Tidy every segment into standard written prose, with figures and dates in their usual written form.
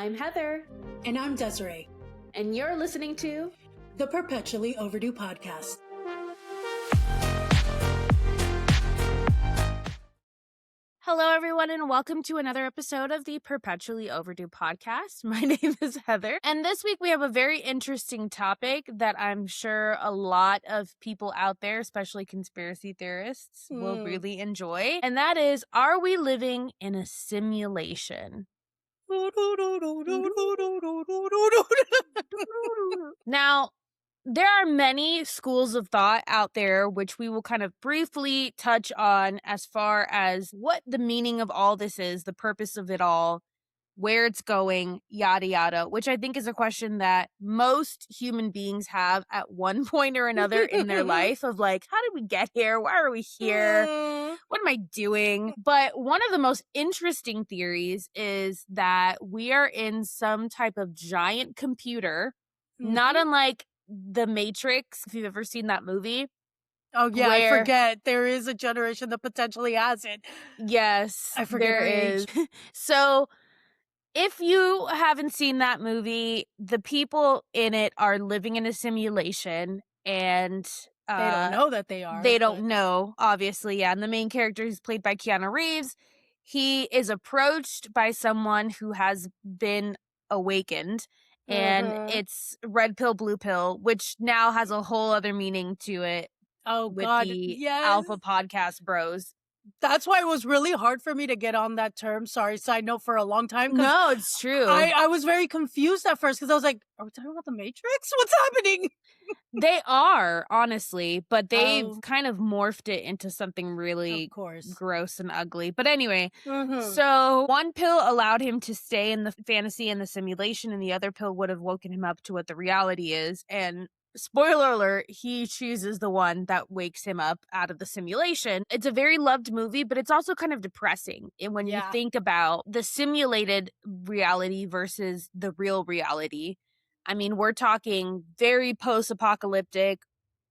I'm Heather. And I'm Desiree. And you're listening to the Perpetually Overdue Podcast. Hello, everyone, and welcome to another episode of the Perpetually Overdue Podcast. My name is Heather, and this week we have a very interesting topic that I'm sure a lot of people out there, especially conspiracy theorists, will really enjoy, and that is, are we living in a simulation? Now, there are many schools of thought out there, which we will kind of briefly touch on as far as what the meaning of all this is, the purpose of it all, where it's going, yada, yada, which I think is a question that most human beings have at one point or another in their life of like, how did we get here? Why are we here? What am I doing? But one of the most interesting theories is that we are in some type of giant computer, not unlike The Matrix, if you've ever seen that movie. Oh, yeah, I forget. There is a generation that potentially has it. Yes, I forget there her is. age. So, if you haven't seen that movie, the people in it are living in a simulation, and they don't know that they are. They don't know, obviously, yeah. And the main character is played by Keanu Reeves. He is approached by someone who has been awakened. And it's red pill, blue pill, which now has a whole other meaning to it. Oh, with God, the yes. Alpha Podcast Bros. That's why it was really hard for me to get on that term. Sorry, side note, for a long time. No, it's true. I was very confused at first because I was like, are we talking about the Matrix? What's happening? They are, honestly, but they've kind of morphed it into something really gross and ugly. But anyway, so one pill allowed him to stay in the fantasy and the simulation, and the other pill would have woken him up to what the reality is. And spoiler alert, he chooses the one that wakes him up out of the simulation. It's a very loved movie, but it's also kind of depressing when you think about the simulated reality versus the real reality. I mean, we're talking very post-apocalyptic.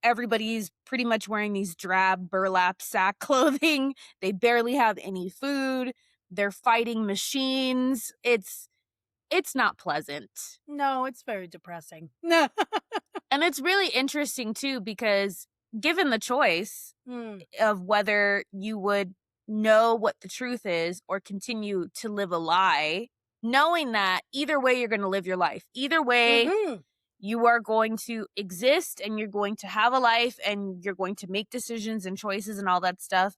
Everybody's pretty much wearing these drab burlap sack clothing. They barely have any food. They're fighting machines. It's not pleasant. No, it's very depressing. And it's really interesting, too, because given the choice of whether you would know what the truth is or continue to live a lie, knowing that either way you're going to live your life. Either way, you are going to exist and you're going to have a life and you're going to make decisions and choices and all that stuff.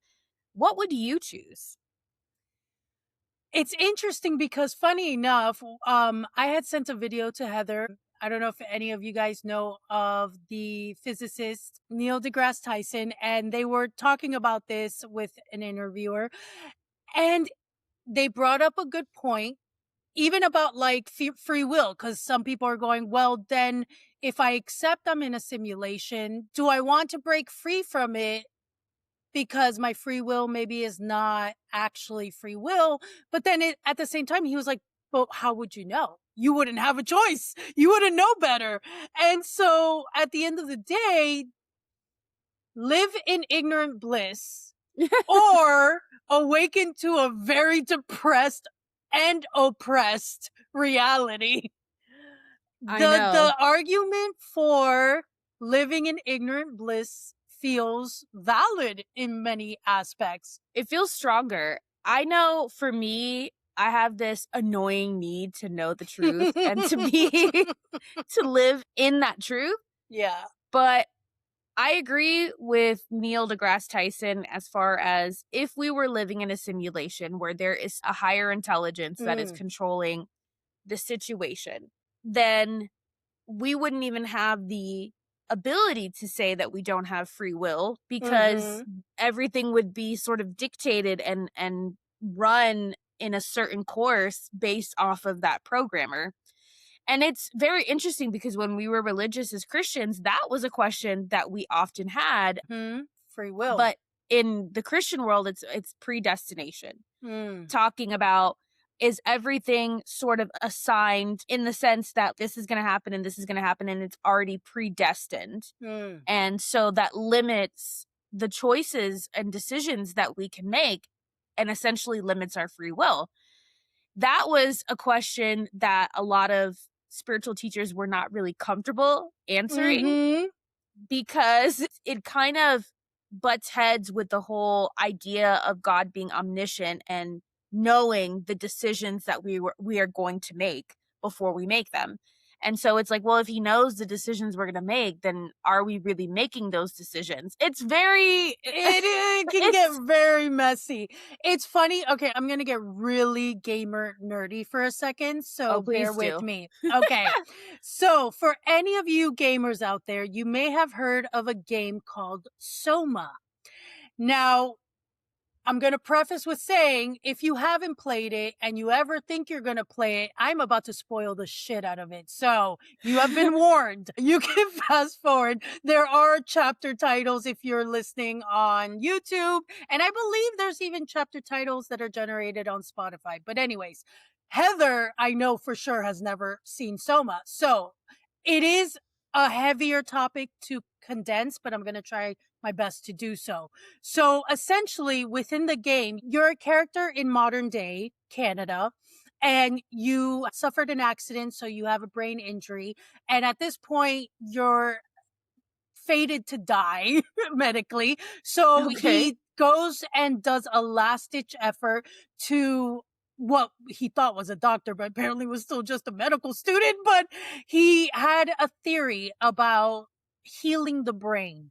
What would you choose? It's interesting because, funny enough, I had sent a video to Heather. I don't know if any of you guys know of the physicist Neil deGrasse Tyson, and they were talking about this with an interviewer, and they brought up a good point, even about like free will, because some people are going, well, then if I accept I'm in a simulation, do I want to break free from it? Because my free will maybe is not actually free will. But then at the same time, he was like, but how would you know? You wouldn't have a choice. You wouldn't know better. And so at the end of the day, live in ignorant bliss or awaken to a very depressed and oppressed reality. The argument for living in ignorant bliss feels valid in many aspects. It feels stronger. I know for me, I have this annoying need to know the truth and to live in that truth. Yeah. But I agree with Neil deGrasse Tyson as far as if we were living in a simulation where there is a higher intelligence that is controlling the situation, then we wouldn't even have the ability to say that we don't have free will because everything would be sort of dictated and run in a certain course based off of that programmer. And it's very interesting because when we were religious as Christians, that was a question that we often had. Free will. But in the Christian world, it's predestination. Talking about, is everything sort of assigned in the sense that this is going to happen and this is going to happen and it's already predestined. And so that limits the choices and decisions that we can make and essentially limits our free will. that was a question that a lot of spiritual teachers were not really comfortable answering because it kind of butts heads with the whole idea of God being omniscient and knowing the decisions that we are going to make before we make them. And so it's like, well, if he knows the decisions we're going to make, then are we really making those decisions? It's very it can get very messy. It's funny. Okay, I'm going to get really gamer nerdy for a second, so bear with me. Okay. So, for any of you gamers out there, you may have heard of a game called Soma. Now, I'm going to preface with saying, if you haven't played it and you ever think you're going to play it, I'm about to spoil the shit out of it. So you have been warned. You can fast forward. There are chapter titles if you're listening on YouTube. And I believe there's even chapter titles that are generated on Spotify. But anyways, Heather, I know for sure, has never seen Soma. So it is a heavier topic to condense, but I'm going to try my best to do so. So essentially, within the game, you're a character in modern day Canada, and you suffered an accident, so you have a brain injury. And at this point, you're fated to die medically. So he goes and does a last ditch effort to what he thought was a doctor, but apparently was still just a medical student. But he had a theory about healing the brain.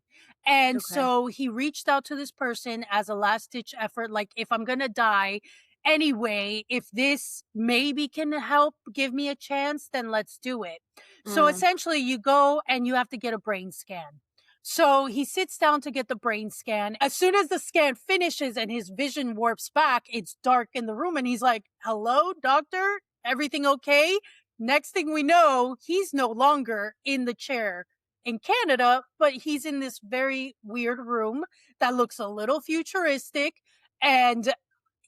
And so he reached out to this person as a last ditch effort. Like, if I'm going to die anyway, if this maybe can help give me a chance, then let's do it. So essentially you go and you have to get a brain scan. So he sits down to get the brain scan. As soon as the scan finishes and his vision warps back, it's dark in the room and he's like, hello, doctor? Everything okay? Next thing we know, he's no longer in the chair in Canada, but he's in this very weird room that looks a little futuristic. And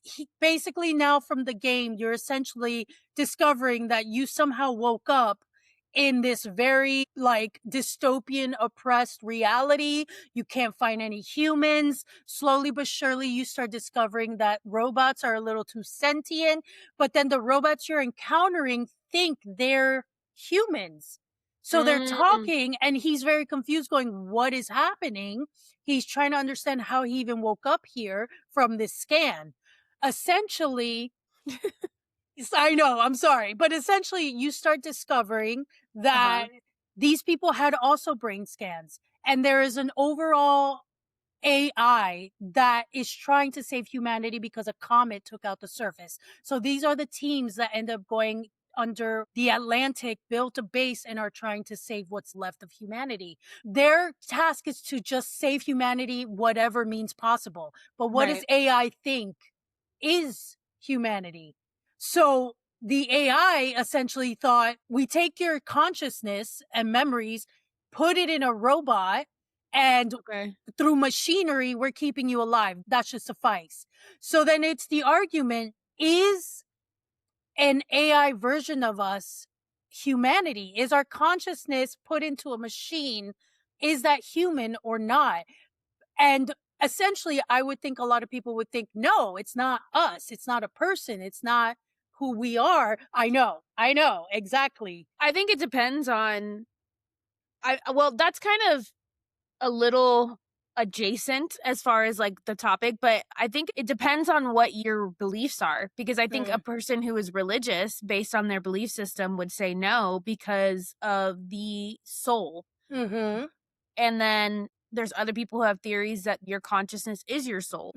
he basically, now from the game, you're essentially discovering that you somehow woke up in this very like dystopian oppressed reality. You can't find any humans. Slowly but surely you start discovering that robots are a little too sentient, but then the robots you're encountering think they're humans. So they're talking and he's very confused, going, what is happening? He's trying to understand how he even woke up here from this scan. Essentially, I know, I'm sorry, but essentially you start discovering that these people had also brain scans, and there is an overall AI that is trying to save humanity because a comet took out the surface. So these are the teams that end up going under the Atlantic, built a base, and are trying to save what's left of humanity. Their task is to just save humanity, whatever means possible. But what does AI think is humanity? So the AI essentially thought, we take your consciousness and memories, put it in a robot, and through machinery, we're keeping you alive. That should suffice. So then it's the argument, is an AI version of us humanity? Is our consciousness put into a machine? Is that human or not? And essentially, I would think a lot of people would think, no, it's not us. It's not a person. It's not who we are. I know, exactly. I think it depends on, well, that's kind of a little adjacent as far as like the topic, but I think it depends on what your beliefs are, because I think a person who is religious based on their belief system would say no because of the soul. And then there's other people who have theories that your consciousness is your soul.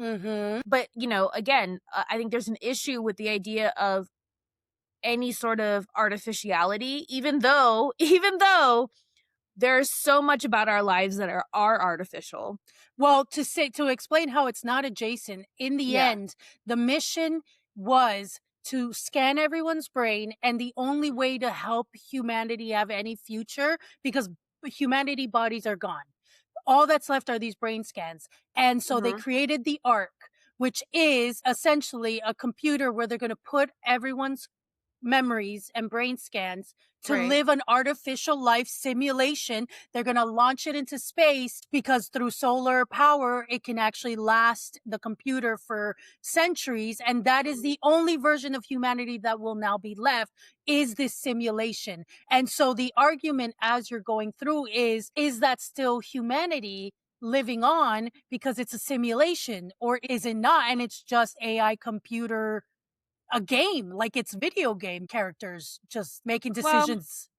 But, you know, again, I think there's an issue with the idea of any sort of artificiality, even though there's so much about our lives that are artificial. Well, to explain how it's not adjacent, in the end, the mission was to scan everyone's brain, and the only way to help humanity have any future, because humanity bodies are gone, all that's left are these brain scans. And so they created the Ark, which is essentially a computer where they're going to put everyone's memories and brain scans to Right. live an artificial life simulation. They're going to launch it into space because through solar power, it can actually last the computer for centuries. And that is the only version of humanity that will now be left, is this simulation. And so the argument as you're going through is that still humanity living on because it's a simulation, or is it not? And it's just AI computer, a game, like it's video game characters just making Well, decisions.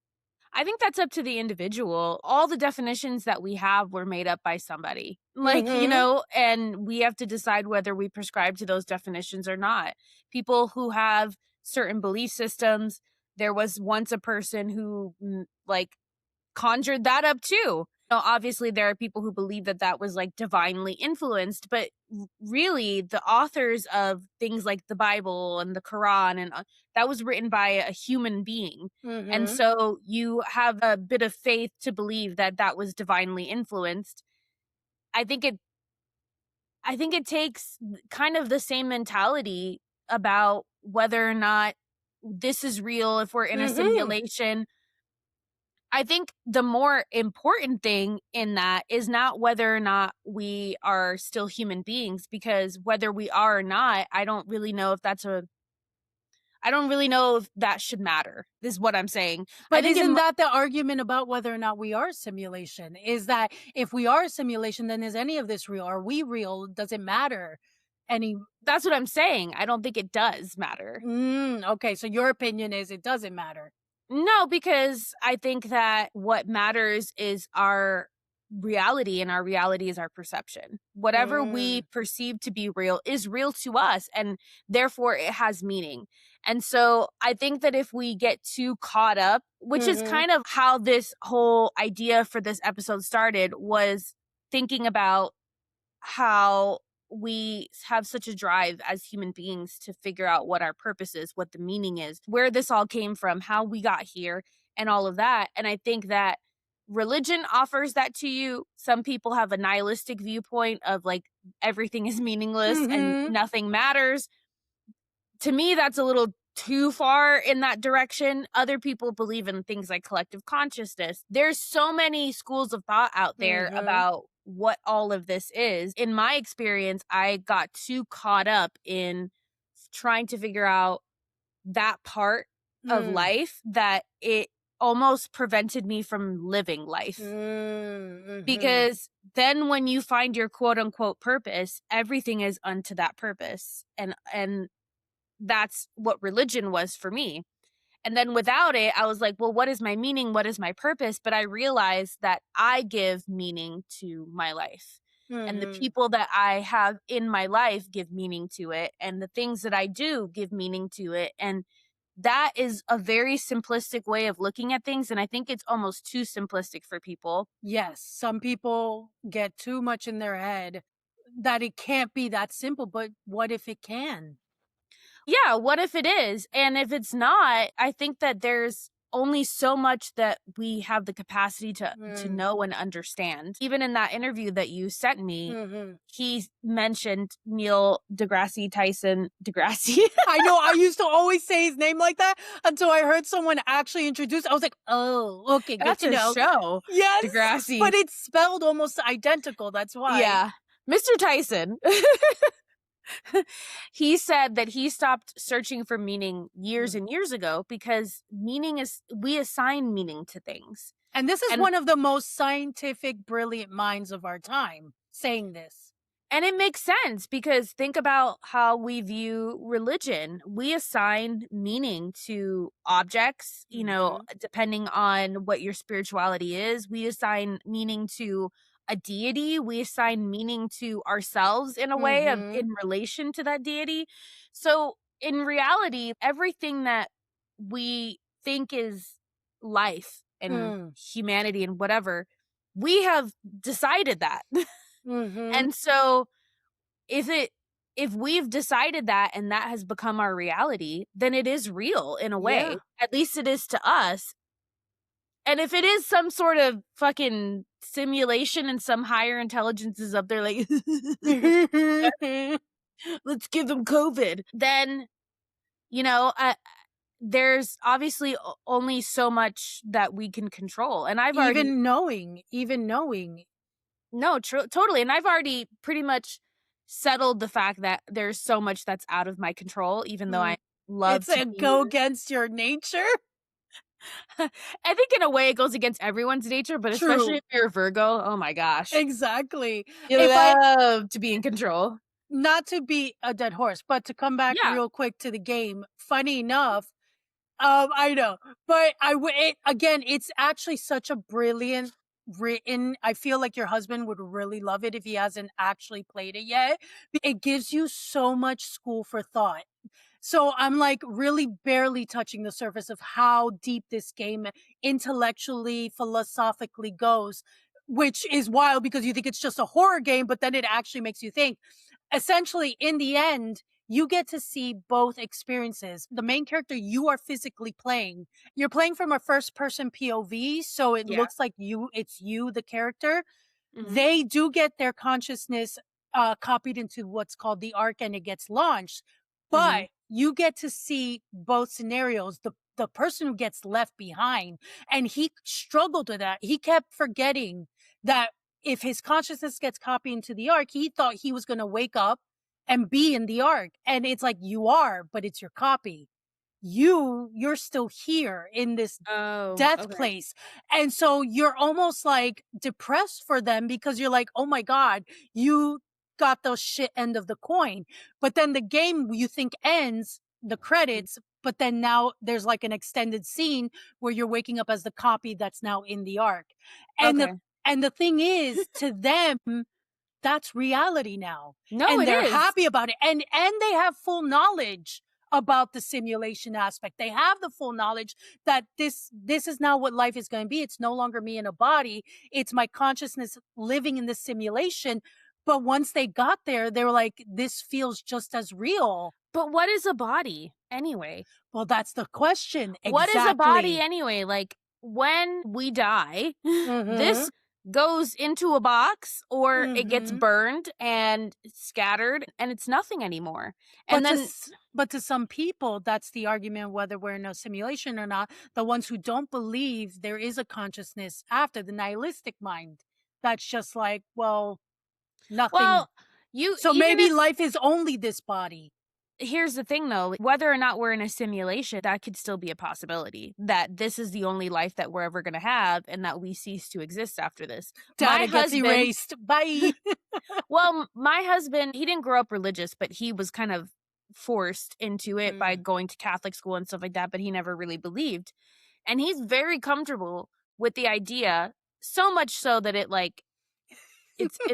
I think that's up to the individual. All the definitions that we have were made up by somebody. Like, Mhm. and we have to decide whether we prescribe to those definitions or not. People who have certain belief systems, there was once a person who like conjured that up too. Obviously, there are people who believe that that was like divinely influenced, but really, the authors of things like the Bible and the Quran and that was written by a human being. And Mhm. so you have a bit of faith to believe that that was divinely influenced. I think it I think it takes kind of the same mentality about whether or not this is real, if we're in a Mhm. simulation. I think the more important thing in that is not whether or not we are still human beings, because whether we are or not, I don't really know if that should matter, is what I'm saying. I But think isn't that the argument about whether or not we are a simulation? Is that if we are a simulation, then is any of this real? Are we real? Does it matter? Any that's what I'm saying. I don't think it does matter. Okay, so your opinion is it doesn't matter. No, because I think that what matters is our reality, and our reality is our perception. Whatever we Mm. perceive to be real is real to us, and therefore it has meaning. And so I think that if we get too caught up, which is Mhm. kind of how this whole idea for this episode started, was thinking about how we have such a drive as human beings to figure out what our purpose is, what the meaning is, where this all came from, how we got here, and all of that. And I think that religion offers that to you. Some people have a nihilistic viewpoint of like everything is meaningless and Mhm. nothing matters. To me, that's a little too far in that direction. Other people believe in things like collective consciousness. There's so many schools of thought out there Mhm. about what all of this is. In my experience, I got too caught up in trying to figure out that part of Mm. life that it almost prevented me from living life. Mhm. Because then when you find your quote unquote purpose, everything is unto that purpose. And that's what religion was for me. And then without it, I was like, well, what is my meaning? What is my purpose? But I realized that I give meaning to my life. And the Mhm. people that I have in my life give meaning to it. And the things that I do give meaning to it. And that is a very simplistic way of looking at things. And I think it's almost too simplistic for people. Yes, some people get too much in their head that it can't be that simple, but what if it can? Yeah, what if it is? And if it's not, I think that there's only so much that we have the capacity to Mm. know and understand. Even in that interview that you sent me, Mhm. he mentioned Neil deGrasse Tyson deGrasse. I know, I used to always say his name like that until I heard someone actually introduce. I was like, "Oh, okay, good That's to a know." show. Yes, deGrasse. but it's spelled almost identical, that's why. Yeah. Mr. Tyson. He said that he stopped searching for meaning years Mm. and years ago because meaning is, we assign meaning to things. And this is And one of the most scientific, brilliant minds of our time saying this. And it makes sense because think about how we view religion. We assign meaning to objects, Mhm. depending on what your spirituality is. We assign meaning to a deity. We assign meaning to ourselves in a way of Mhm. in relation to that deity. So in reality, everything that we think is life and Mm. humanity and whatever, we have decided that. Mhm. And so if it if we've decided that and that has become our reality, then it is real in a Yeah. way. At least it is to us. And if it is some sort of fucking simulation and some higher intelligence is up there like, let's give them COVID, then, you know, there's obviously only so much that we can control. And I've already... Even knowing. No, totally. And I've already pretty much settled the fact that there's so much that's out of my control, even though I love to go against your nature. I think in a way it goes against everyone's nature, but especially if you're a Virgo, oh my gosh. Exactly. You love to be in control. Not to be a dead horse, but to come back real quick to the game. Funny enough, I know, but again, it's actually such a brilliant written. I feel like your husband would really love it if he hasn't actually played it yet. It gives you so much school for thought. So I'm like really barely touching the surface of how deep this game intellectually, philosophically goes, which is wild because you think it's just a horror game, but then it actually makes you think. Essentially, in the end, you get to see both experiences. The main character you are physically playing, you're playing from a first person POV, so it looks like it's you, the character. Mm-hmm. They do get their consciousness copied into what's called the Ark, and it gets launched. But you get to see both scenarios. The person who gets left behind, and he struggled with that. He kept forgetting that if his consciousness gets copied into the Ark, he thought he was going to wake up and be in the Ark. And it's like, you are, but it's your copy. You're still here in this death place. And so you're almost like depressed for them because you're like, oh my God, you got the shit end of the coin. But then the game you think ends, the credits, but then now there's like an extended scene where you're waking up as the copy that's now in the Ark. And the thing is, to them, that's reality now. No, and they're is. Happy about it. And they have full knowledge about the simulation aspect. They have the full knowledge that this is now what life is going to be. It's no longer me in a body. It's my consciousness living in this simulation. But once they got there, they were like, this feels just as real. But what is a body anyway? Well, that's the question. Exactly. What is a body anyway? Like, when we die, this goes into a box, or it gets burned and scattered, and it's nothing anymore. And but to some people, that's the argument, whether we're in a simulation or not. The ones who don't believe there is a consciousness after, the nihilistic mind, that's just like, well, nothing. Well, so maybe life is only this body. Here's the thing, though. Whether or not we're in a simulation, that could still be a possibility. That this is the only life that we're ever going to have, and that we cease to exist after this. Data gets erased. Bye. Well, my husband, he didn't grow up religious, but he was kind of forced into it by going to Catholic school and stuff like that, but he never really believed. And he's very comfortable with the idea, so much so that it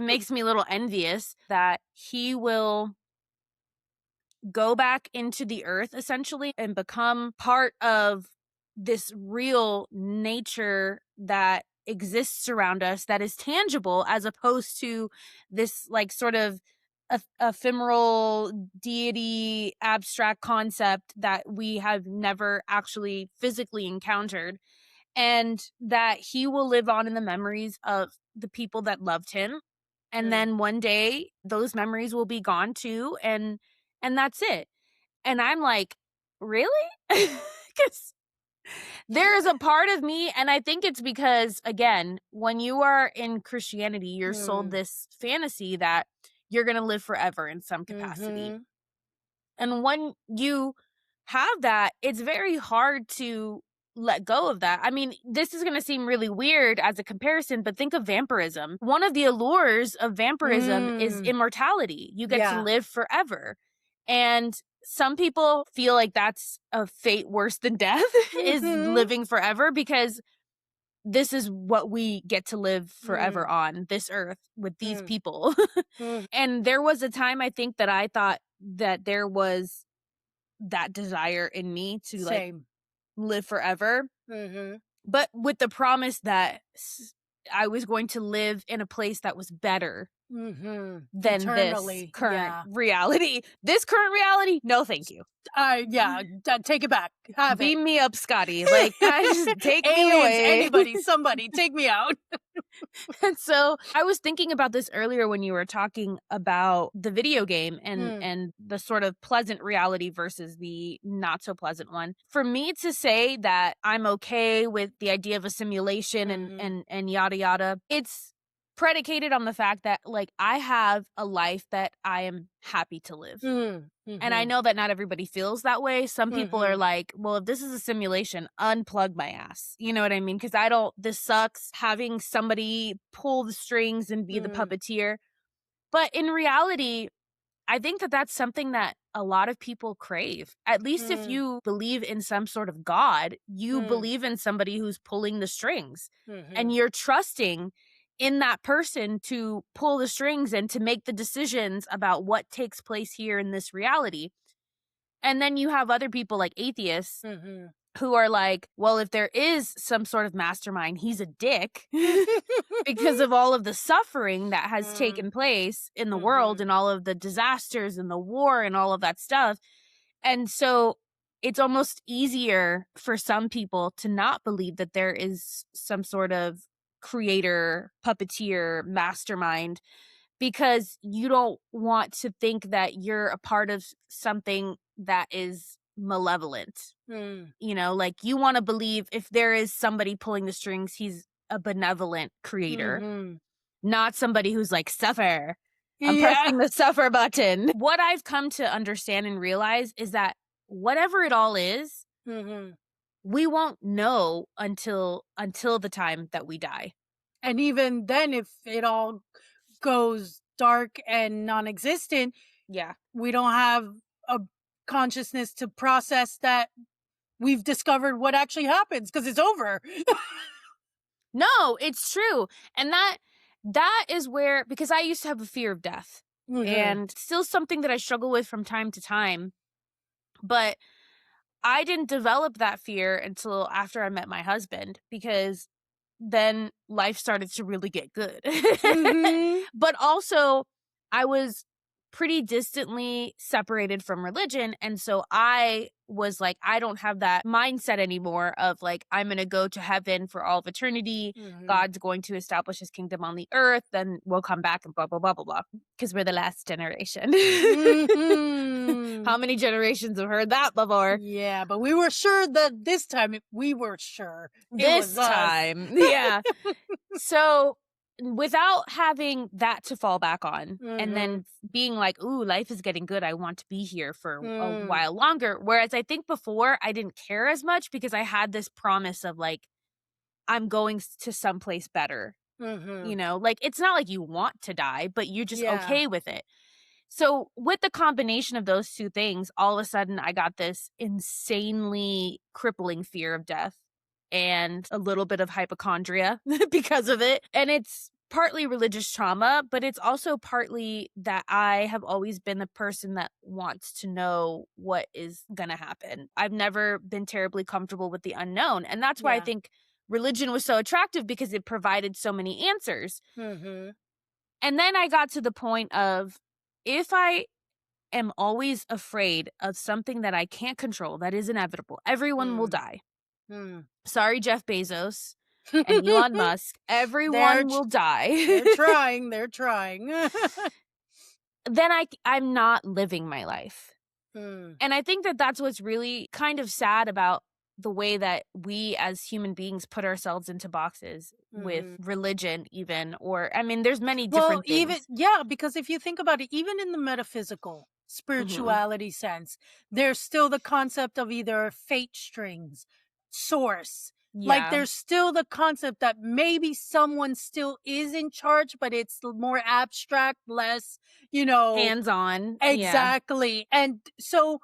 makes me a little envious that he will go back into the earth essentially and become part of this real nature that exists around us, that is tangible, as opposed to this like sort of ephemeral deity abstract concept that we have never actually physically encountered. And that he will live on in the memories of the people that loved him. And then one day those memories will be gone too. And that's it. And I'm like, really? Because there is a part of me, and I think it's because, again, when you are in Christianity, you're sold this fantasy that you're going to live forever in some capacity. And when you have that, it's very hard to let go of that. I mean, this is going to seem really weird as a comparison, but think of vampirism. One of the allures of vampirism is immortality. You get to live forever. And some people feel like that's a fate worse than death, is living forever, because this is what we get to live forever on this earth with these people. And there was a time, I think, that I thought that there was that desire in me to like live forever. But with the promise that I was going to live in a place that was better than Eternally. This current reality. This current reality, no thank you. Take it back. Beam me up, Scotty. Like, guys, take me Aliens, away. anybody, somebody, take me out. And so I was thinking about this earlier when you were talking about the video game and the sort of pleasant reality versus the not so pleasant one. For me to say that I'm okay with the idea of a simulation and yada yada, it's predicated on the fact that like I have a life that I am happy to live. And I know that not everybody feels that way. Some people are like, well, if this is a simulation, unplug my ass. You know what I mean? Because this sucks having somebody pull the strings and be the puppeteer. But in reality, I think that that's something that a lot of people crave. At least if you believe in some sort of God, you believe in somebody who's pulling the strings and you're trusting in that person to pull the strings and to make the decisions about what takes place here in this reality. And then you have other people like atheists who are like, well, if there is some sort of mastermind, he's a dick because of all of the suffering that has taken place in the world and all of the disasters and the war and all of that stuff. And so it's almost easier for some people to not believe that there is some sort of creator, puppeteer, mastermind, because you don't want to think that you're a part of something that is malevolent. You know, like you want to believe if there is somebody pulling the strings, he's a benevolent creator, not somebody who's like, suffer. I'm pressing the suffer button. What I've come to understand and realize is that whatever it all is, we won't know until the time that we die. And even then, if it all goes dark and non-existent, we don't have a consciousness to process that we've discovered what actually happens because it's over. No, it's true. And that is where, because I used to have a fear of death and still something that I struggle with from time to time, but I didn't develop that fear until after I met my husband, because then life started to really get good. But also I was pretty distantly separated from religion. And so I was like, I don't have that mindset anymore of like, I'm going to go to heaven for all of eternity. God's going to establish his kingdom on the earth. Then we'll come back and blah, blah, blah, blah, blah. Because we're the last generation. How many generations have heard that before? Yeah, but we were sure that this time, we were sure. This time. Yeah. So without having that to fall back on and then being like, ooh, life is getting good, I want to be here for a while longer. Whereas I think before I didn't care as much because I had this promise of like, I'm going to someplace better. You know, like it's not like you want to die, but you're just okay with it. So with the combination of those two things, all of a sudden I got this insanely crippling fear of death and a little bit of hypochondria because of it. And it's partly religious trauma, but it's also partly that I have always been the person that wants to know what is going to happen. I've never been terribly comfortable with the unknown. And that's why I think religion was so attractive, because it provided so many answers. And then I got to the point of, if I am always afraid of something that I can't control, that is inevitable, everyone will die. Sorry, Jeff Bezos and Elon Musk. Everyone will die. They're trying. Then I'm not living my life. And I think that that's what's really kind of sad about the way that we as human beings put ourselves into boxes with religion, even, or, I mean, there's many different things. Because if you think about it, even in the metaphysical spirituality sense, there's still the concept of either fate strings, source. Like there's still the concept that maybe someone still is in charge, but it's more abstract, less, hands-on. Exactly. And so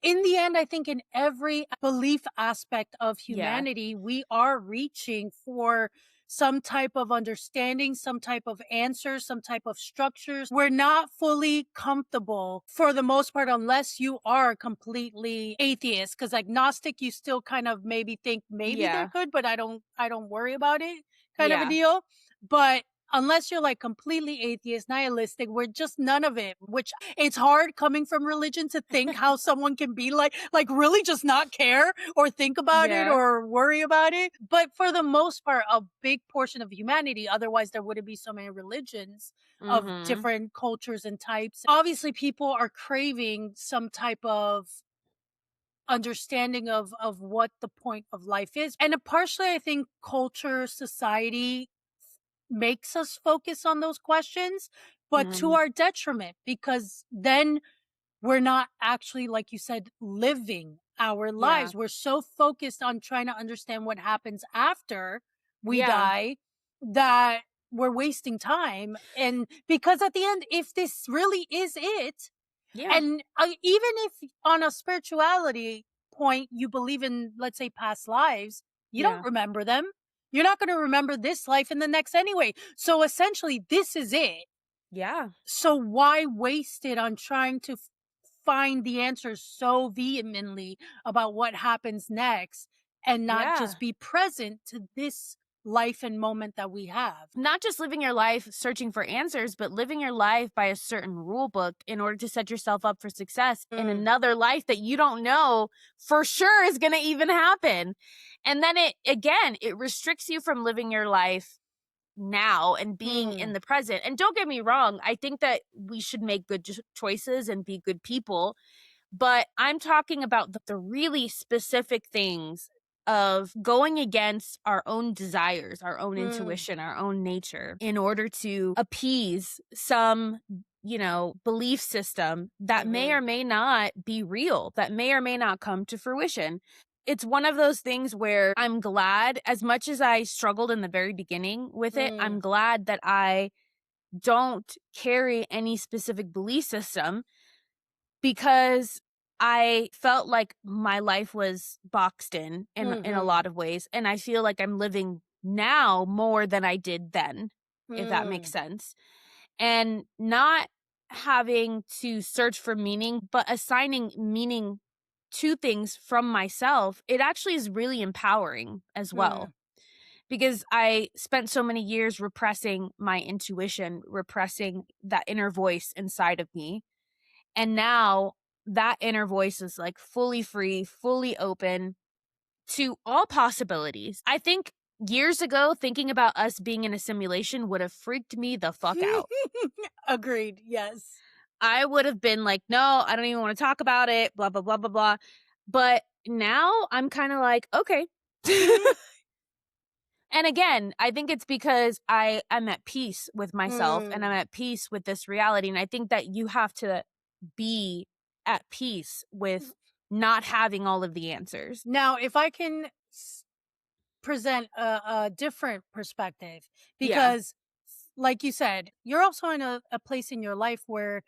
in the end, I think in every belief aspect of humanity, we are reaching for some type of understanding, some type of answers, some type of structures. We're not fully comfortable for the most part, unless you are completely atheist. Because agnostic, you still kind of maybe think maybe they're good, but I don't worry about it kind of a deal. But unless you're like completely atheist, nihilistic, we're just none of it, which it's hard coming from religion to think how someone can be like really just not care or think about it or worry about it. But for the most part, a big portion of humanity, otherwise there wouldn't be so many religions of different cultures and types. Obviously, people are craving some type of understanding of what the point of life is. And partially, I think culture, society makes us focus on those questions, but to our detriment, because then we're not actually, like you said, living our lives. We're so focused on trying to understand what happens after we die that we're wasting time. And because at the end, if this really is it, and even if on a spirituality point, you believe in, let's say, past lives, you don't remember them. You're not going to remember this life and the next anyway. So essentially, this is it. Yeah. So why waste it on trying to find the answers so vehemently about what happens next and not just be present to this life and moment that we have? Not just living your life searching for answers, but living your life by a certain rule book in order to set yourself up for success in another life that you don't know for sure is going to even happen. And then it restricts you from living your life now and being in the present. And don't get me wrong, I think that we should make good choices and be good people. But I'm talking about the really specific things of going against our own desires, our own intuition, our own nature in order to appease some, belief system that may or may not be real, that may or may not come to fruition. It's one of those things where I'm glad, as much as I struggled in the very beginning with it, I'm glad that I don't carry any specific belief system, because I felt like my life was boxed in a lot of ways. And I feel like I'm living now more than I did then, if that makes sense. And not having to search for meaning, but assigning meaning to things from myself, it actually is really empowering as well. Because I spent so many years repressing my intuition, repressing that inner voice inside of me. And now that inner voice is like fully free, fully open to all possibilities. I think years ago, thinking about us being in a simulation would have freaked me the fuck out. Agreed. Yes. I would have been like, no, I don't even want to talk about it, blah, blah, blah, blah, blah. But now I'm kind of like, okay. And again, I think it's because I'm at peace with myself and I'm at peace with this reality. And I think that you have to be at peace with not having all of the answers. Now, if I can present a different perspective, because like you said, you're also in a place in your life where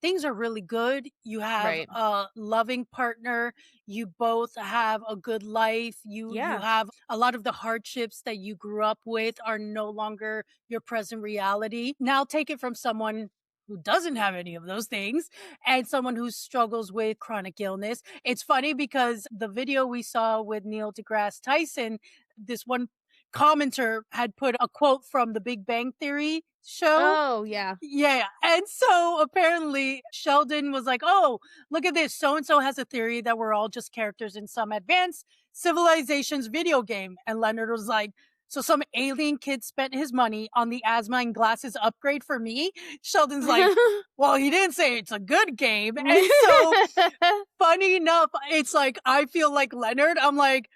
things are really good. You have a loving partner. You both have a good life. You have a lot of the hardships that you grew up with are no longer your present reality. Now take it from someone who doesn't have any of those things and someone who struggles with chronic illness. It's funny because the video we saw with Neil deGrasse Tyson, this one commenter had put a quote from the Big Bang Theory show. Oh, yeah. Yeah. And so apparently Sheldon was like, oh, look at this. So-and-so has a theory that we're all just characters in some advanced civilization's video game. And Leonard was like, so some alien kid spent his money on the asthma and glasses upgrade for me? Sheldon's like, well, he didn't say it's a good game. And so funny enough, it's like, I feel like Leonard. I'm like,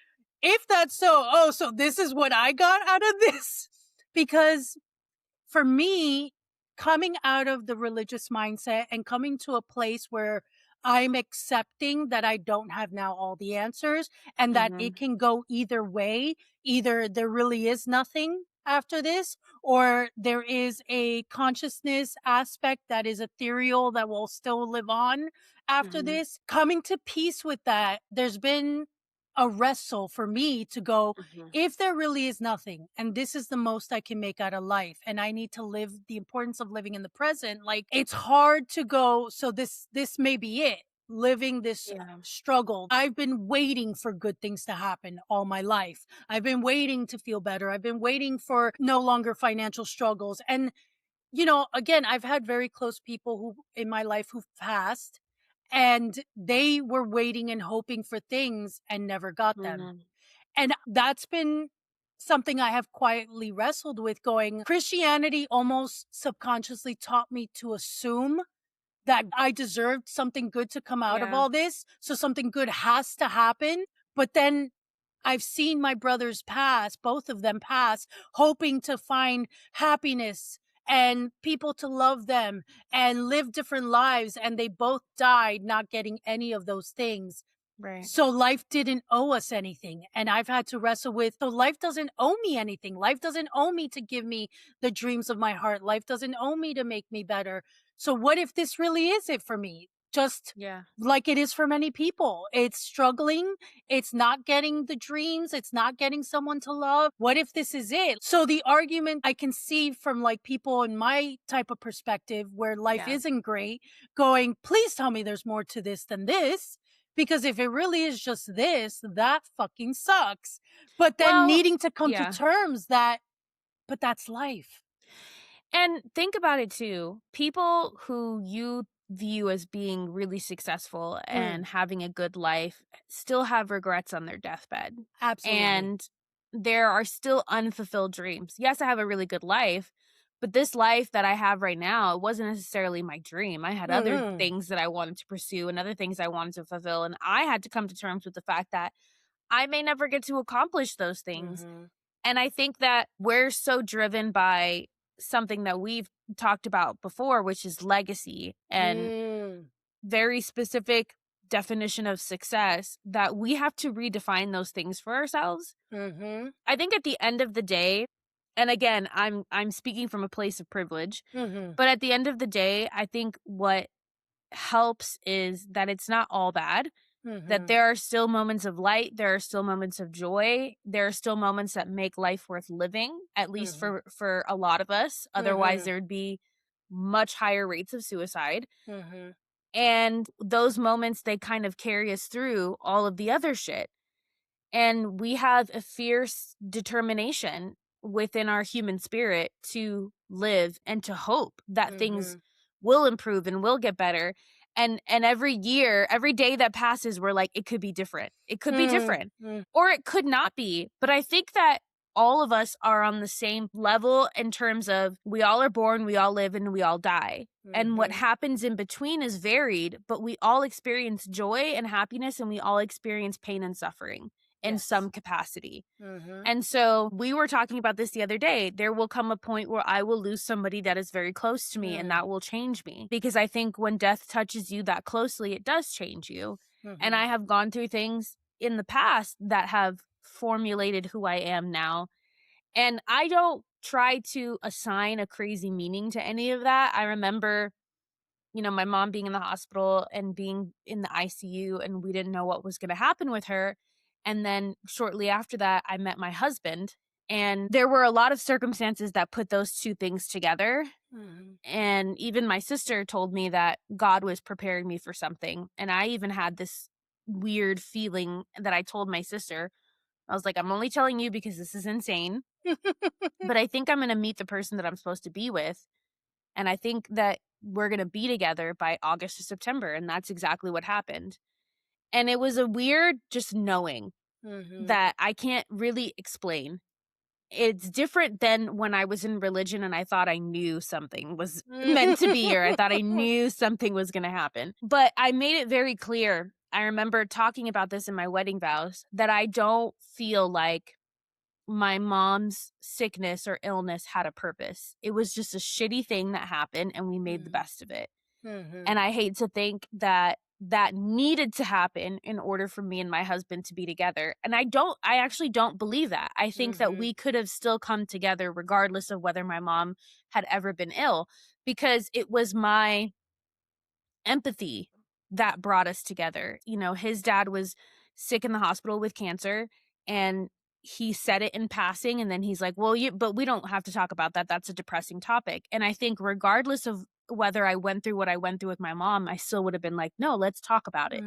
if that's so, so this is what I got out of this? Because for me, coming out of the religious mindset and coming to a place where I'm accepting that I don't have now all the answers and that it can go either way. Either there really is nothing after this, or there is a consciousness aspect that is ethereal that will still live on after this. Coming to peace with that, there's been a wrestle for me to go, if there really is nothing and this is the most I can make out of life and I need to live the importance of living in the present, like it's hard to go, so this may be it. living this struggle. I've been waiting for good things to happen all my life. I've been waiting to feel better. I've been waiting for no longer financial struggles. And, again, I've had very close people who in my life who've passed, and they were waiting and hoping for things and never got them. Mhm. And that's been something I have quietly wrestled with, going, Christianity almost subconsciously taught me to assume that I deserved something good to come out of all this. So something good has to happen. But then I've seen my brothers pass, both of them pass, hoping to find happiness and people to love them and live different lives. And they both died not getting any of those things. Right. So life didn't owe us anything. And I've had to wrestle with, so life doesn't owe me anything. Life doesn't owe me to give me the dreams of my heart. Life doesn't owe me to make me better. So what if this really is it for me? Just like it is for many people. It's struggling. It's not getting the dreams. It's not getting someone to love. What if this is it? So the argument I can see from like people in my type of perspective where life isn't great, going, please tell me there's more to this than this. Because if it really is just this, that fucking sucks. But then needing to come to terms that, but that's life. And think about it too. People who you view as being really successful and having a good life still have regrets on their deathbed. Absolutely. And there are still unfulfilled dreams. Yes, I have a really good life, but this life that I have right now, it wasn't necessarily my dream. I had other things that I wanted to pursue and other things I wanted to fulfill. And I had to come to terms with the fact that I may never get to accomplish those things. And I think that we're so driven by something that we've talked about before, which is legacy and very specific definition of success, that we have to redefine those things for ourselves. I think at the end of the day, and again, I'm speaking from a place of privilege, but at the end of the day, I think what helps is that it's not all bad. That there are still moments of light, there are still moments of joy, there are still moments that make life worth living, at least for a lot of us. Otherwise, there would be much higher rates of suicide. And those moments, they kind of carry us through all of the other shit. And we have a fierce determination within our human spirit to live and to hope that things will improve and will get better. And every year, every day that passes, we're like, it could be different. It could be different. Or it could not be. But I think that all of us are on the same level in terms of we all are born, we all live, and we all die. And what happens in between is varied, but we all experience joy and happiness, and we all experience pain and suffering in some capacity. And so we were talking about this the other day. There will come a point where I will lose somebody that is very close to me, and that will change me. Because I think when death touches you that closely, it does change you. And I have gone through things in the past that have formulated who I am now. And I don't try to assign a crazy meaning to any of that. I remember, my mom being in the hospital and being in the ICU, and we didn't know what was going to happen with her. And then shortly after that, I met my husband. And there were a lot of circumstances that put those two things together. And even my sister told me that God was preparing me for something. And I even had this weird feeling that I told my sister. I was like, I'm only telling you because this is insane. But I think I'm going to meet the person that I'm supposed to be with. And I think that we're going to be together by August or September. And that's exactly what happened. And it was a weird just knowing that I can't really explain. It's different than when I was in religion and I thought I knew something was meant to be, or I thought I knew something was going to happen. But I made it very clear. I remember talking about this in my wedding vows, that I don't feel like my mom's sickness or illness had a purpose. It was just a shitty thing that happened, and we made the best of it. And I hate to think that needed to happen in order for me and my husband to be together. And I actually don't believe that. I think that we could have still come together regardless of whether my mom had ever been ill, because it was my empathy that brought us together. His dad was sick in the hospital with cancer, and he said it in passing, and then he's like, well, but we don't have to talk about that. That's a depressing topic. And I think regardless of whether I went through what I went through with my mom, I still would have been like, no, let's talk about it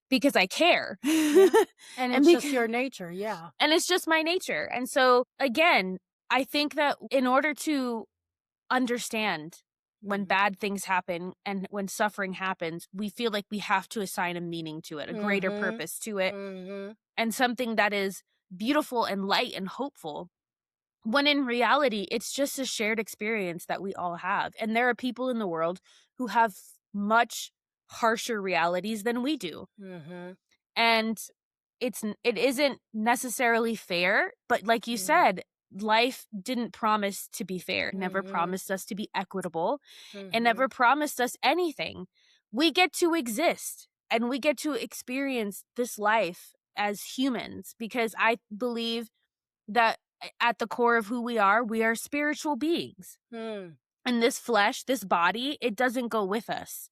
because I care. Yeah. And it's just your nature. Yeah. And it's just my nature. And so again, I think that in order to understand when bad things happen and when suffering happens, we feel like we have to assign a meaning to it, a greater purpose to it, and something that is beautiful and light and hopeful. When in reality, it's just a shared experience that we all have. And there are people in the world who have much harsher realities than we do. And it isn't necessarily fair, but like you said, life didn't promise to be fair, never promised us to be equitable, and never promised us anything. We get to exist and we get to experience this life as humans because I believe that at the core of who we are spiritual beings. And this flesh, this body, it doesn't go with us.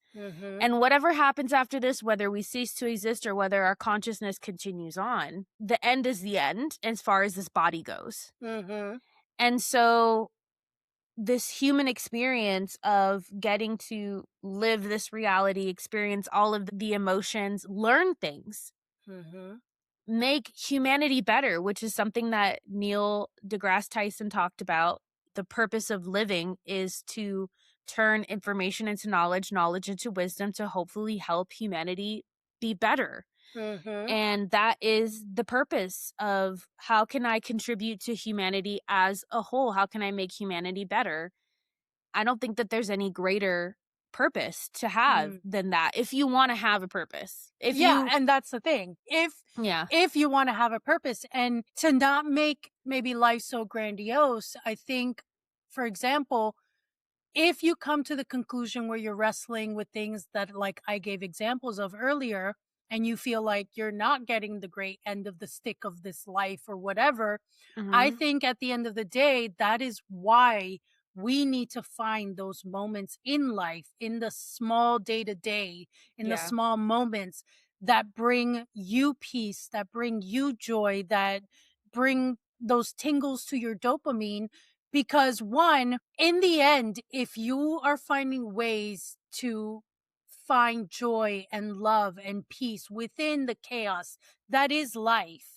And whatever happens after this, whether we cease to exist or whether our consciousness continues on, the end is the end as far as this body goes. And so this human experience of getting to live this reality, experience all of the emotions, learn things, make humanity better, which is something that Neil deGrasse Tyson talked about. The purpose of living is to turn information into knowledge, knowledge into wisdom, to hopefully help humanity be better. And that is the purpose of how can I contribute to humanity as a whole? How can I make humanity better? I don't think that there's any greater purpose to have than that if you want to have a purpose. And that's the thing. If you want to have a purpose and to not make maybe life so grandiose, I think, for example, if you come to the conclusion where you're wrestling with things that, like I gave examples of earlier, and you feel like you're not getting the great end of the stick of this life or whatever, I think at the end of the day, that is why we need to find those moments in life, in the small day to day, in the small moments that bring you peace, that bring you joy, that bring those tingles to your dopamine. Because one, in the end, if you are finding ways to find joy and love and peace within the chaos that is life,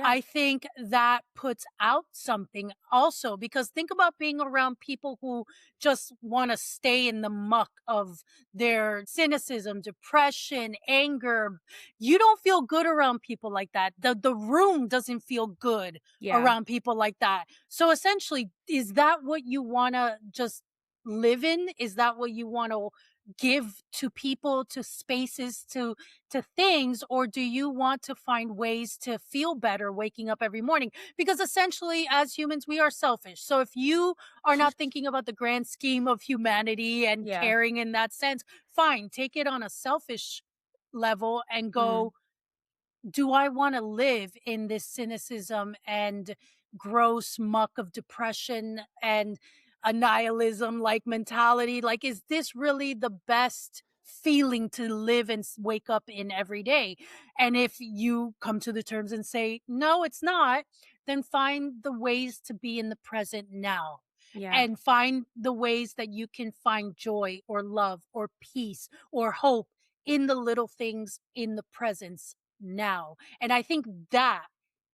I think that puts out something also, because think about being around people who just want to stay in the muck of their cynicism, depression, anger. You don't feel good around people like that. The room doesn't feel good around people like that. So essentially, is that what you want to just live in? Is that what you want to give to people, to spaces, to things? Or do you want to find ways to feel better waking up every morning? Because essentially, as humans, we are selfish. So if you are not thinking about the grand scheme of humanity and caring in that sense, fine, take it on a selfish level and go, do I want to live in this cynicism and gross muck of depression and a nihilism like mentality? Like, is this really the best feeling to live and wake up in every day? And if you come to the terms and say, no, it's not, then find the ways to be in the present now. And find the ways that you can find joy or love or peace or hope in the little things in the presence now. And I think that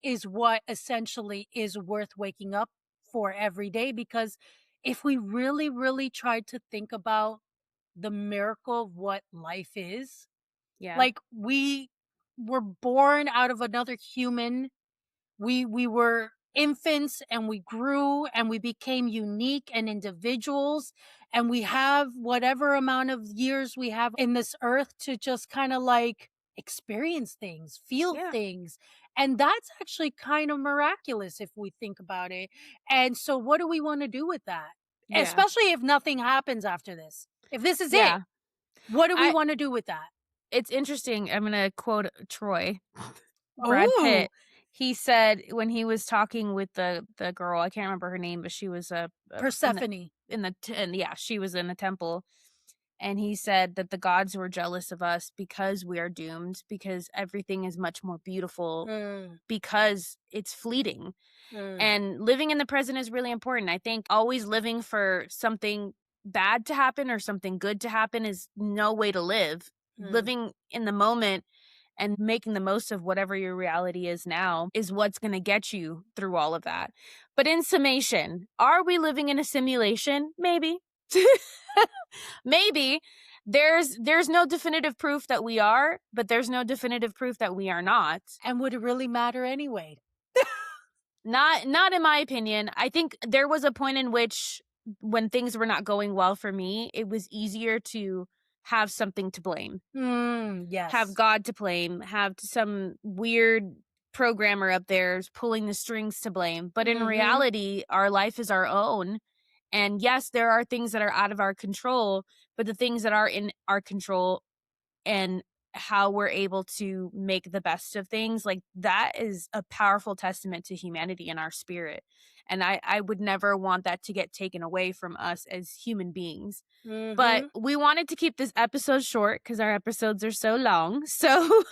is what essentially is worth waking up for every day. Because if we really, really tried to think about the miracle of what life is, like we were born out of another human. We were infants and we grew and we became unique and individuals, and we have whatever amount of years we have in this earth to just kind of like experience things, feel things. And that's actually kind of miraculous if we think about it. And so what do we want to do with that? Especially if nothing happens after this. If this is it, what do we want to do with that? It's interesting. I'm going to quote Troy, Brad Pitt. He said when he was talking with the girl, I can't remember her name, but she was a Persephone. She was in the temple. And he said that the gods were jealous of us because we are doomed, because everything is much more beautiful, because it's fleeting. And living in the present is really important. I think always living for something bad to happen or something good to happen is no way to live. Living in the moment and making the most of whatever your reality is now is what's going to get you through all of that. But in summation, are we living in a simulation? Maybe. Maybe. There's no definitive proof that we are, but there's no definitive proof that we are not. And would it really matter anyway? Not in my opinion. I think there was a point in which when things were not going well for me, it was easier to have something to blame. Yes. Have God to blame, have some weird programmer up there pulling the strings to blame. But in reality, our life is our own. And yes, there are things that are out of our control, but the things that are in our control and how we're able to make the best of things, like that is a powerful testament to humanity and our spirit. And I would never want that to get taken away from us as human beings. But we wanted to keep this episode short because our episodes are so long. So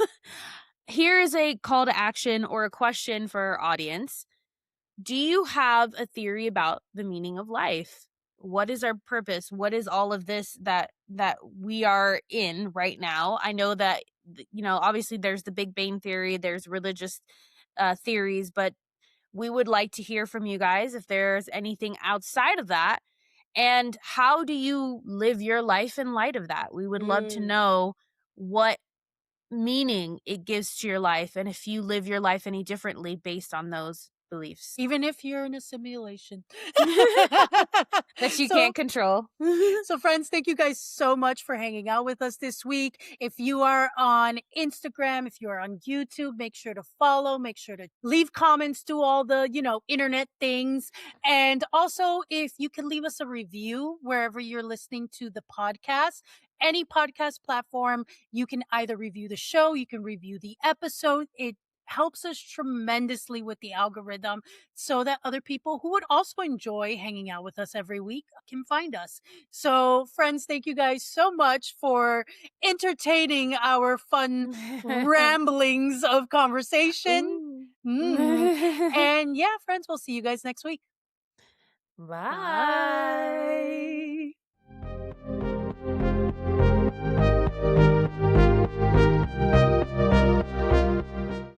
here is a call to action or a question for our audience. Do you have a theory about the meaning of life? What is our purpose? What is all of this that we are in right now? I know that, obviously there's the Big Bang Theory, there's religious theories, but we would like to hear from you guys if there's anything outside of that. And how do you live your life in light of that? We would love to know what meaning it gives to your life and if you live your life any differently based on those beliefs. Even if you're in a simulation that you can't control. So friends, thank you guys so much for hanging out with us this week. If you are on Instagram, if you are on YouTube, make sure to follow, make sure to leave comments, do all the, internet things. And also, if you can leave us a review wherever you're listening to the podcast, any podcast platform, you can either review the show, you can review the episode. It helps us tremendously with the algorithm so that other people who would also enjoy hanging out with us every week can find us. So friends, thank you guys so much for entertaining our fun ramblings of conversation. And yeah, friends, we'll see you guys next week. Bye.